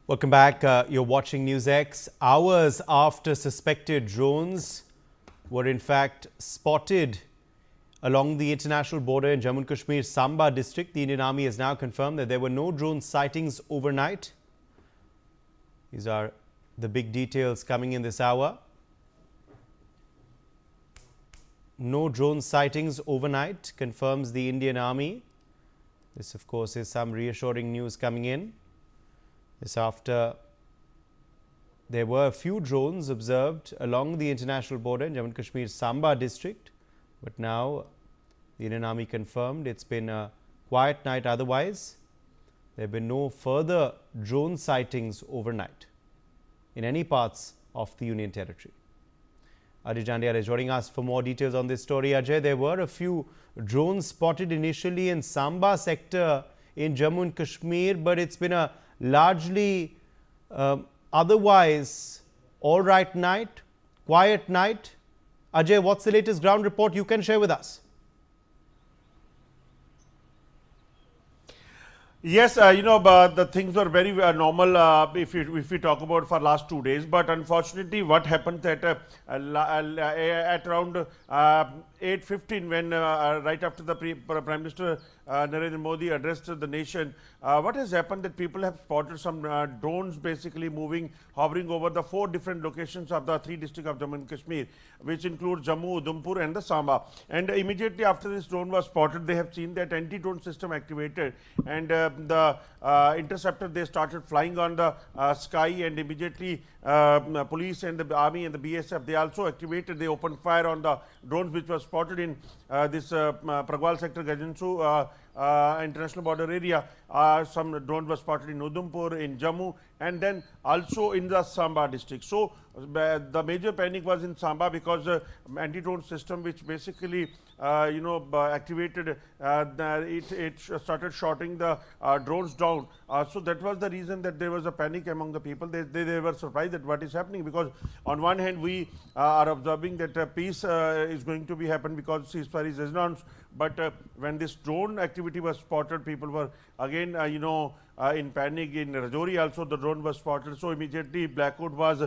Welcome back. You're watching NewsX. Hours after suspected drones were in fact spotted along the international border in Jammu and Kashmir's Samba district, the Indian Army has now confirmed that there were no drone sightings overnight. These are the big details coming in this hour. No drone sightings overnight, confirms the Indian Army. This, of course, is some reassuring news coming in. This after there were a few drones observed along the international border in Jammu and Kashmir's Samba district, but now the Indian Army confirmed it's been a quiet night otherwise. There have been no further drone sightings overnight in any parts of the Union Territory. Ajay Jandia is joining us for more details on this story. Ajay, there were a few drones spotted initially in Samba sector in Jammu and Kashmir, but it's been a largely otherwise all right night, quiet night. Ajay, what's the latest ground report you can share with us? Yes, the things were very normal if we talk about for last 2 days. But unfortunately, what happened at around 8:15, when right after the Prime Minister Narendra Modi addressed the nation, what has happened that people have spotted some drones basically moving, hovering over the 4 different locations of the 3 districts of Jammu and Kashmir, which include Jammu, Udhampur and the Samba. And immediately after this drone was spotted, they have seen that anti-drone system activated, and the interceptor, they started flying on the sky, and immediately police and the army and the BSF, they also activated, they opened fire on the drones which was spotted in this Pragwal sector, Gajansu international border area. Some drones were spotted in Udhampur, in Jammu, and then also in the Samba district. So the major panic was in Samba because anti-drone system, which basically activated, it started shooting the drones down. So that was the reason that there was a panic among the people. They were surprised at what is happening, because on one hand we are observing that peace is going to be happen because ceasefire is announced, but when this drone activity was spotted, people were again in panic. In Rajouri also the drone was spotted, so immediately blackout was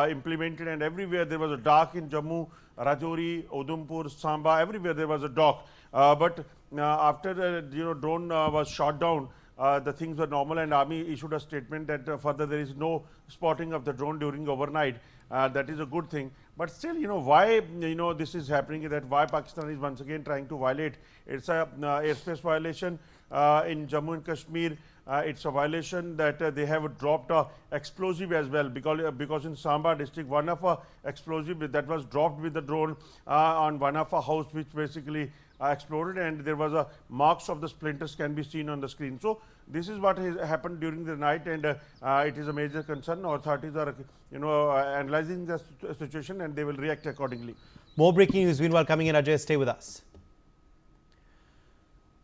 implemented, and everywhere there was a dark in Jammu, Rajouri, Udhampur, Samba, everywhere there was a dark. But after drone was shot down, the things were normal, and army issued a statement that further there is no spotting of the drone during overnight. That is a good thing. But still, why this is happening, that why Pakistan is once again trying to violate. It's a airspace violation in Jammu and Kashmir. It's a violation that they have dropped a explosive as well, because in Samba district, one of a explosive that was dropped with the drone on one of a house, which basically exploded, and there was a marks of the splinters can be seen on the screen. So this is what has happened during the night, and it is a major concern. Authorities are analyzing the situation, and they will react accordingly. More breaking news meanwhile coming in. Ajay, stay with us.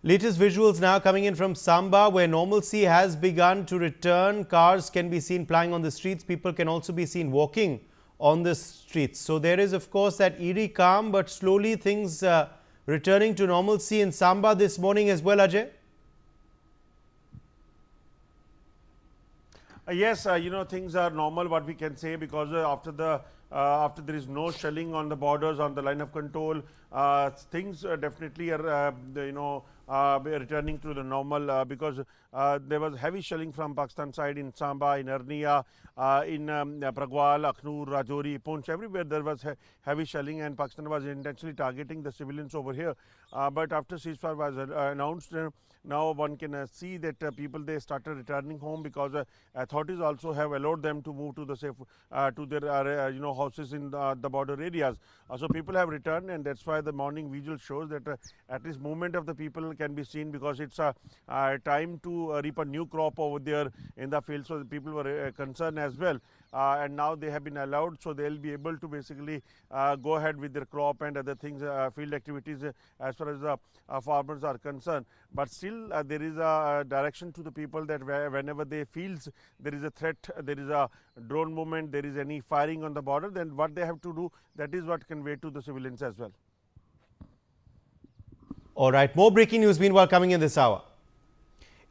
Latest visuals now coming in from Samba, where normalcy has begun to return. Cars can be seen plying on the streets. People can also be seen walking on the streets. So there is, of course, that eerie calm, but slowly things returning to normalcy in Samba this morning as well, Ajay? Yes, things are normal, what we can say, because after there is no shelling on the borders, on the line of control, things definitely are returning to the normal, because there was heavy shelling from Pakistan side in Samba, in Arnia, in Pragwal, Akhnur, Rajouri, Poonch, everywhere there was heavy shelling, and Pakistan was intentionally targeting the civilians over here. But after ceasefire was announced, now one can see that people, they started returning home, because authorities also have allowed them to move to the safe to their houses in the border areas. So people have returned, and that's why the morning visual shows that at least movement of the people can be seen, because it's a time to reap a new crop over there in the field. So the people were concerned as well, and now they have been allowed, so they'll be able to basically go ahead with their crop and other things, field activities, as far as the farmers are concerned. But still there is a direction to the people that whenever they feels there is a threat, there is a drone movement, there is any firing on the border, then what they have to do, that is what conveyed to the civilians as well. All right, more breaking news meanwhile coming in this hour.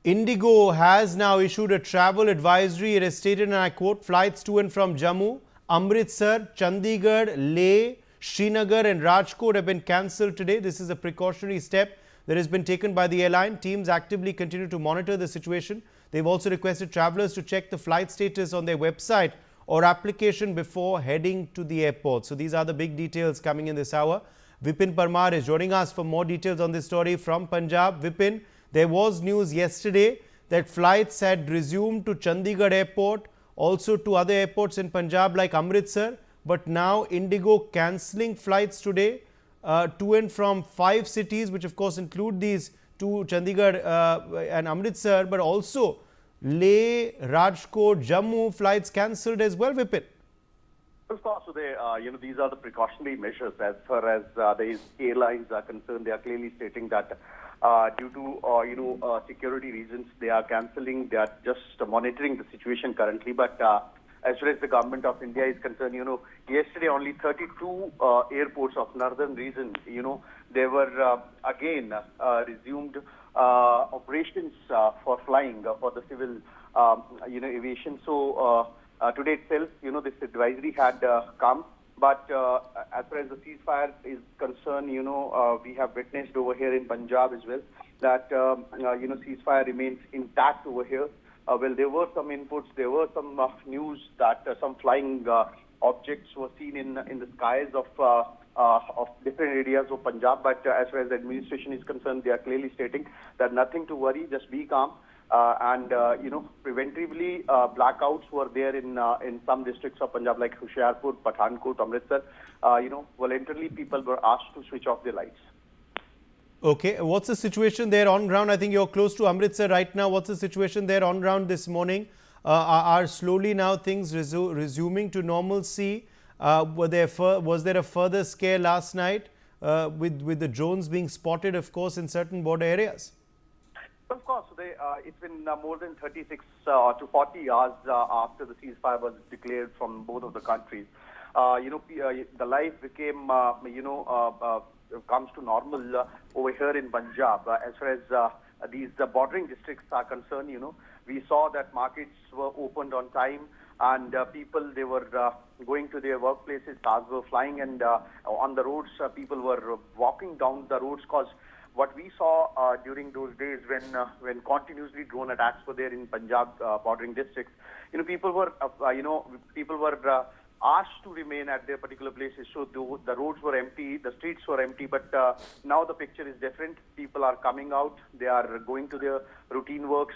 Indigo has now issued a travel advisory. It has stated, and I quote, flights to and from Jammu, Amritsar, Chandigarh, Leh, Srinagar and Rajkot have been cancelled today. This is a precautionary step that has been taken by the airline. Teams actively continue to monitor the situation. They've also requested travellers to check the flight status on their website or application before heading to the airport. So these are the big details coming in this hour. Vipin Parmar is joining us for more details on this story from Punjab. Vipin, there was news yesterday that flights had resumed to Chandigarh airport, also to other airports in Punjab like Amritsar, but now Indigo cancelling flights today to and from 5 cities, which of course include these two, Chandigarh and Amritsar, but also Leh, Rajkot, Jammu flights cancelled as well, Vipin. Of course, so these are the precautionary measures as far as the airlines are concerned. They are clearly stating that due to security reasons, they are cancelling. They are just monitoring the situation currently. But as far as the government of India is concerned, yesterday only 32 airports of northern region, they were again resumed operations for flying for the civil, aviation. So today itself, this advisory had come. But as far as the ceasefire is concerned, we have witnessed over here in Punjab as well that, ceasefire remains intact over here. Well, there were some inputs, there were some news that some flying objects were seen in the skies of different areas of Punjab. But as far as the administration is concerned, they are clearly stating that nothing to worry, just be calm. Preventively, blackouts were there in some districts of Punjab like Hoshiarpur, Pathankot, Amritsar. Voluntarily people were asked to switch off their lights. Okay, what's the situation there on ground? I think you're close to Amritsar right now. What's the situation there on ground this morning? Are slowly now things resuming to normalcy? Was there a further scare last night with the drones being spotted, of course, in certain border areas? Of course, it's been more than 36 to 40 hours after the ceasefire was declared from both of the countries. The life became, comes to normal over here in Punjab. As far as these bordering districts are concerned, we saw that markets were opened on time and people, they were going to their workplaces, cars were flying, and on the roads, people were walking down the roads because what we saw during those days when continuously drone attacks were there in Punjab bordering districts, people were asked to remain at their particular places. So the roads were empty, the streets were empty. But now the picture is different. People are coming out. They are going to their routine works.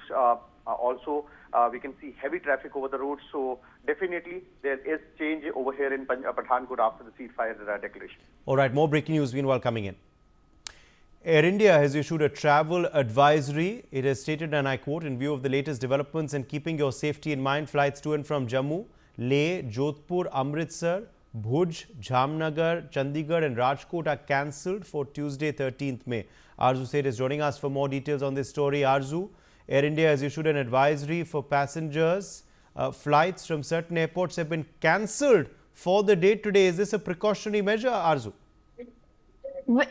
Also, we can see heavy traffic over the roads. So definitely there is change over here in Pathankot after the ceasefire declaration. All right, more breaking news meanwhile coming in. Air India has issued a travel advisory. It has stated, and I quote, in view of the latest developments and keeping your safety in mind, flights to and from Jammu, Leh, Jodhpur, Amritsar, Bhuj, Jamnagar, Chandigarh and Rajkot are cancelled for Tuesday 13th May. Arzu Seth is joining us for more details on this story. Arzu, Air India has issued an advisory for passengers. Flights from certain airports have been cancelled for the day today. Is this a precautionary measure, Arzu?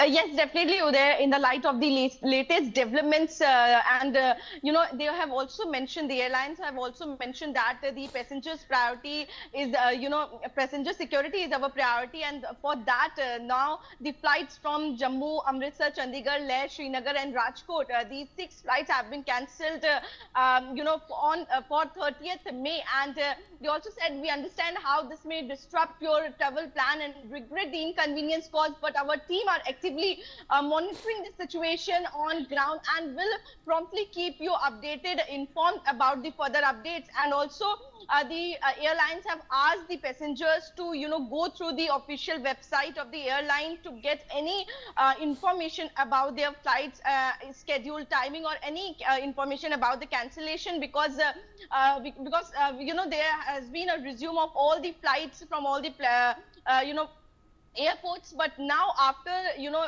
Yes, definitely, Uday. In the light of the latest developments, they have also mentioned, the airlines have also mentioned that the passengers' priority is, passenger security is our priority, and for that, now the flights from Jammu, Amritsar, Chandigarh, Leh, Srinagar, and Rajkot, these 6 flights have been cancelled, for 30th May, and they also said, we understand how this may disrupt your travel plan and regret the inconvenience caused, but our team are actively monitoring the situation on ground and will promptly keep you updated, informed about the further updates. And also the airlines have asked the passengers to go through the official website of the airline to get any information about their flights schedule, timing, or any information about the cancellation, because there has been a resume of all the flights from all the airports. But now, after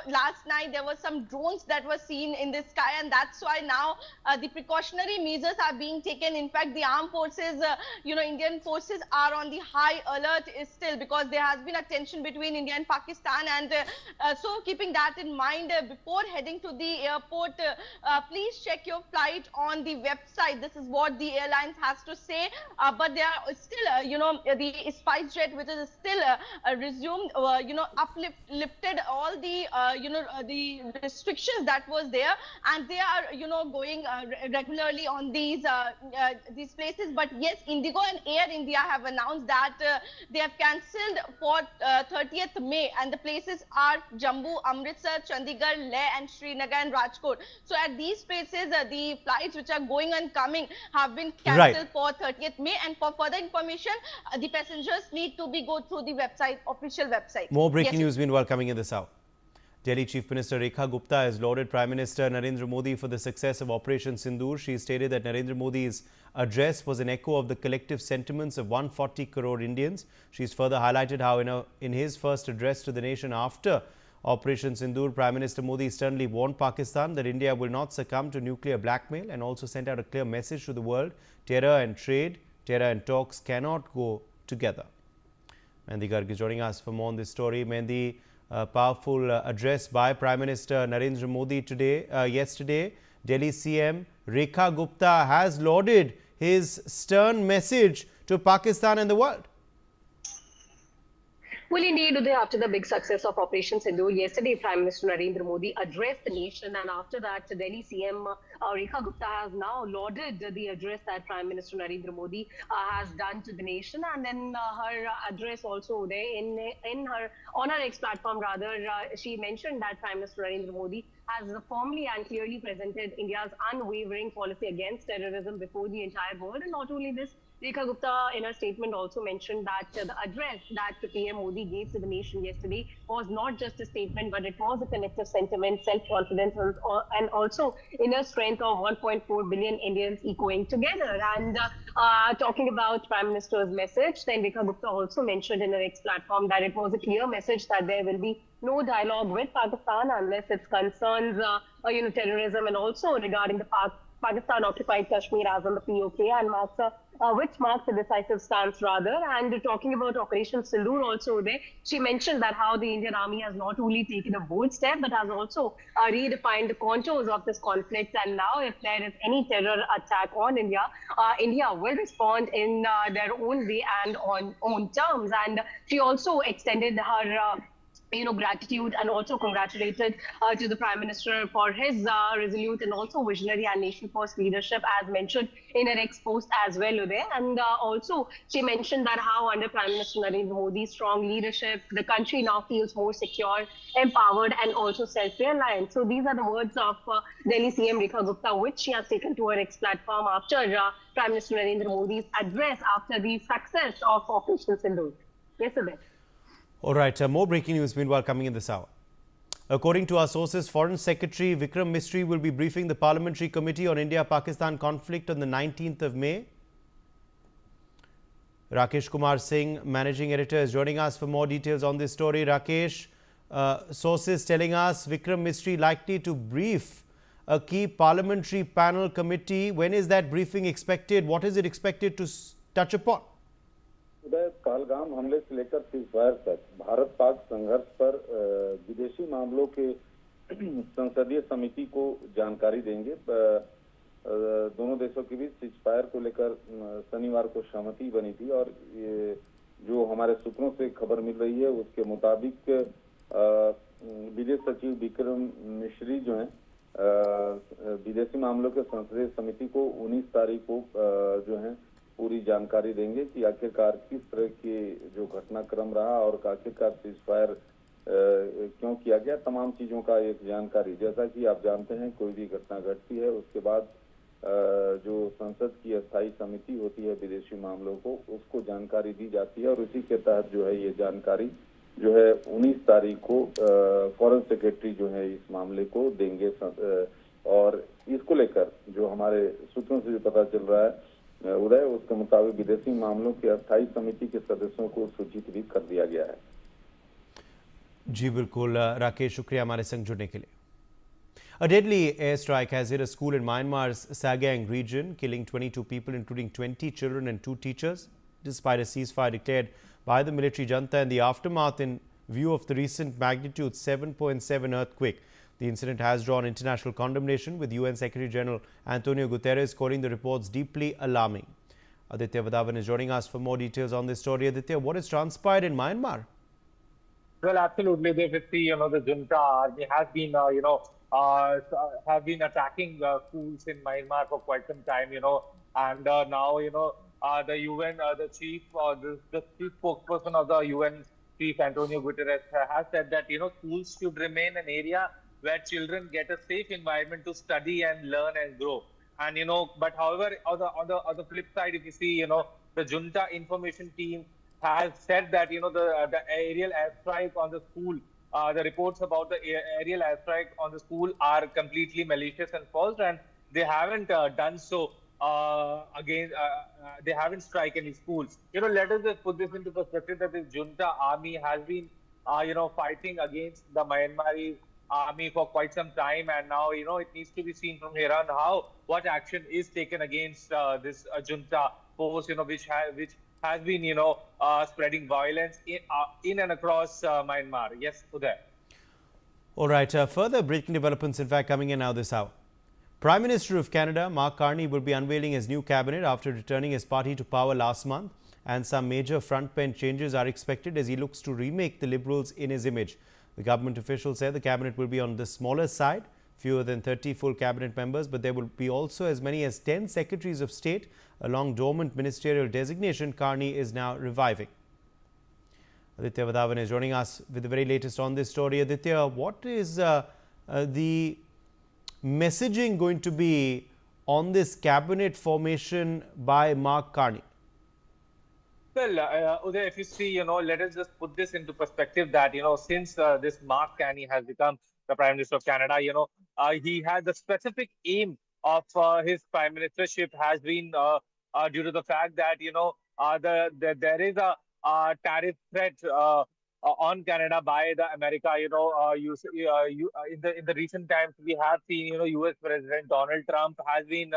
last night there was some drones that were seen in the sky, and that's why now the precautionary measures are being taken. In fact, the armed forces, Indian forces are on the high alert still, because there has been a tension between India and Pakistan. And so keeping that in mind, before heading to the airport, please check your flight on the website. This is what the airlines has to say. But there are still, the SpiceJet, which is still resumed, uplifted all the, the restrictions that was there, and they are, going regularly on these places. But yes, Indigo and Air India have announced that they have cancelled for 30th May, and the places are Jammu, Amritsar, Chandigarh, Leh, and Srinagar and Rajkot. So at these places, the flights which are going and coming have been cancelled for 30th May. And for further information, the passengers need to go through the website, official website. More breaking news meanwhile coming in this hour. Delhi Chief Minister Rekha Gupta has lauded Prime Minister Narendra Modi for the success of Operation Sindoor. She stated that Narendra Modi's address was an echo of the collective sentiments of 140 crore Indians. She's further highlighted how in his first address to the nation after Operation Sindoor, Prime Minister Modi sternly warned Pakistan that India will not succumb to nuclear blackmail, and also sent out a clear message to the world: terror and trade, terror and talks cannot go together. Mendi Garg is joining us for more on this story. Mendi, powerful address by Prime Minister Narendra Modi yesterday. Delhi CM Rekha Gupta has lauded his stern message to Pakistan and the world. Well, indeed, Uday, after the big success of Operation Sindoor, yesterday Prime Minister Narendra Modi addressed the nation, and after that, Delhi CM Rekha Gupta has now lauded the address that Prime Minister Narendra Modi has done to the nation. And then her address also, Uday, on her X platform, she mentioned that Prime Minister Narendra Modi has firmly and clearly presented India's unwavering policy against terrorism before the entire world. And not only this, Rekha Gupta in her statement also mentioned that the address that PM Modi gave to the nation yesterday was not just a statement, but it was a collective sentiment, self-confidence, and also inner strength of 1.4 billion Indians echoing together. And talking about Prime Minister's message, then Rekha Gupta also mentioned in her X platform that it was a clear message that there will be no dialogue with Pakistan unless it concerns, terrorism, and also regarding the Pakistan-occupied Kashmir as on the POK, and which marks a decisive stance rather. And talking about Operation Sindoor also there, she mentioned that how the Indian Army has not only taken a bold step, but has also redefined the contours of this conflict. And now if there is any terror attack on India, India will respond in their own way and on own terms. And she also extended her gratitude and also congratulated to the Prime Minister for his resolute and also visionary and nation-first leadership, as mentioned in her X post as well, Uday. And also she mentioned that how under Prime Minister Narendra Modi's strong leadership, the country now feels more secure, empowered, and also self-reliant. So these are the words of Delhi CM Rekha Gupta, which she has taken to her X platform after Prime Minister Narendra Modi's address after the success of Operation Sindoor. Yes, Uday. All right, more breaking news meanwhile coming in this hour. According to our sources, Foreign Secretary Vikram Misri will be briefing the Parliamentary Committee on India-Pakistan conflict on the 19th of May. Rakesh Kumar Singh, Managing Editor, is joining us for more details on this story. Rakesh, sources telling us Vikram Misri likely to brief a key parliamentary panel committee. When is that briefing expected? What is it expected to touch upon? Pahalgam हमले से लेकर ceasefire तक भारत पाक संघर्ष पर विदेशी मामलों के संसदीय समिति को जानकारी देंगे। दोनों देशों के बीच सीज़फायर को लेकर शनिवार को सहमति बनी थी, और ये जो हमारे सूत्रों से खबर मिल रही है उसके मुताबिक विदेश सचिव विक्रम मिश्री जो हैं विदेशी मामलों के संसदीय समिति को 19 तारीख को जो है पूरी जानकारी देंगे कि आखिरकार किस तरह के जो घटनाक्रम रहा और आखिरकार सीज़फायर क्यों किया गया, तमाम चीजों का एक जानकारी। जैसा कि आप जानते हैं, कोई भी घटना घटती है उसके बाद जो संसद की अस्थायी समिति होती है विदेशी मामलों को, उसको जानकारी दी जाती है, और उसी के तहत जो है ये जानकारी जो है 19 तारीख को फॉरेन सेक्रेटरी जो है इस मामले को देंगे। और इसको लेकर जो हमारे सूत्रों से जो पता चल रहा है उदय, उसके मुताबिक विदेशी मामलों की अस्थायी समिति के सदस्यों को सूचित भी कर दिया गया है। जी बिल्कुल राकेश, शुक्रिया हमारे संग जुड़ने के लिए। A deadly airstrike has hit a school in Myanmar's Sagaing region, killing 22 people, including 20 children and 2 teachers. Despite a ceasefire declared by the military junta in the aftermath in view of the recent magnitude 7.7 earthquake, the incident has drawn international condemnation, with UN Secretary General Antonio Guterres calling the reports deeply alarming. Aditya Vadavan is joining us for more details on this story. Aditya, what has transpired in Myanmar? Well, absolutely. The the junta army has been, have been attacking schools in Myanmar for quite some time, and now, the UN, the chief spokesperson of the UN chief, Antonio Guterres, has said that, schools should remain an area where children get a safe environment to study and learn and grow. And, but however, on the flip side, if you see, the junta information team has said that the aerial airstrike on the school, the reports about the aerial airstrike on the school are completely malicious and false, and they haven't done so they haven't struck any schools. Let us just put this into perspective that this junta army has been fighting against the Myanmar army for quite some time, and now it needs to be seen from here on what action is taken against this junta force, which has been, spreading violence in and across Myanmar. Yes, Uday. All right, further breaking developments, in fact, coming in now this hour. Prime Minister of Canada, Mark Carney, will be unveiling his new cabinet after returning his party to power last month, and some major front-bench changes are expected as he looks to remake the Liberals in his image. The government officials say the cabinet will be on the smaller side, fewer than 30 full cabinet members, but there will be also as many as 10 secretaries of state, a long dormant ministerial designation Carney is now reviving. Aditya Vadavan is joining us with the very latest on this story. Aditya, what is the messaging going to be on this cabinet formation by Mark Carney? Well, Uday, if you see, let us just put this into perspective that, since this Mark Carney has become the Prime Minister of Canada, he had the specific aim of his prime ministership has been due to the fact that, there is a tariff threat on Canada by the America. In the recent times, we have seen, US President Donald Trump has been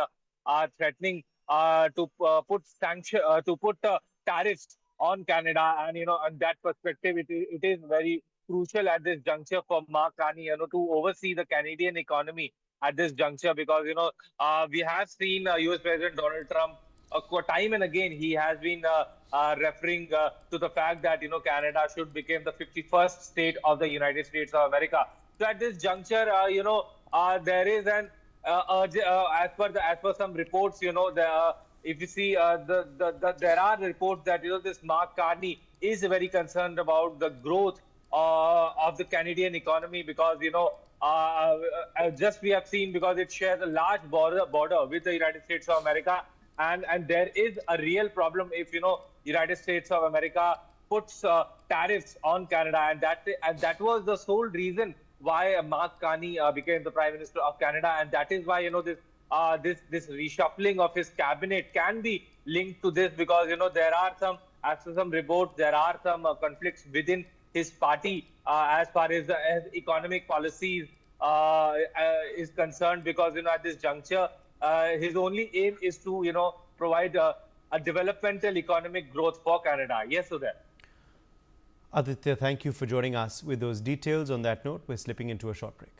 threatening to put tariffs on Canada, and on that perspective, it is very crucial at this juncture for Mark Carney, to oversee the Canadian economy at this juncture, because we have seen US President Donald Trump time and again he has been referring to the fact that Canada should become the 51st state of the United States of America. So at this juncture, there is an as per some reports, if you see, there are reports that this Mark Carney is very concerned about the growth of the Canadian economy, because just we have seen, because it shares a large border with the United States of America, and there is a real problem if United States of America puts tariffs on Canada, and that was the sole reason why Mark Carney became the Prime Minister of Canada, and that is why this reshuffling of his cabinet can be linked to this, because there are some, as per some reports, there are some conflicts within his party as far as economic policies is concerned, because at this juncture his only aim is to provide a developmental economic growth for Canada. Yes, Uday. Aditya, thank you for joining us with those details. On that note, we're slipping into a short break.